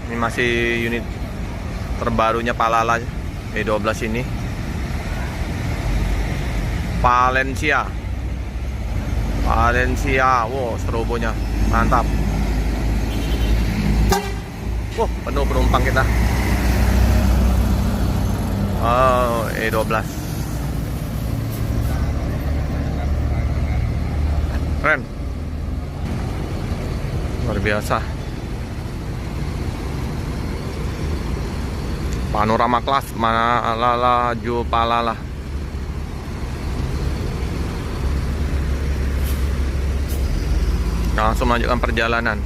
Ini masih unit terbarunya Palala E12 ini. Valencia. Wow, strobonya mantap. Penuh penumpang kita. Oh, E12 keren, luar biasa. Panorama kelas mana laju Palala. Langsung melanjutkan perjalanan.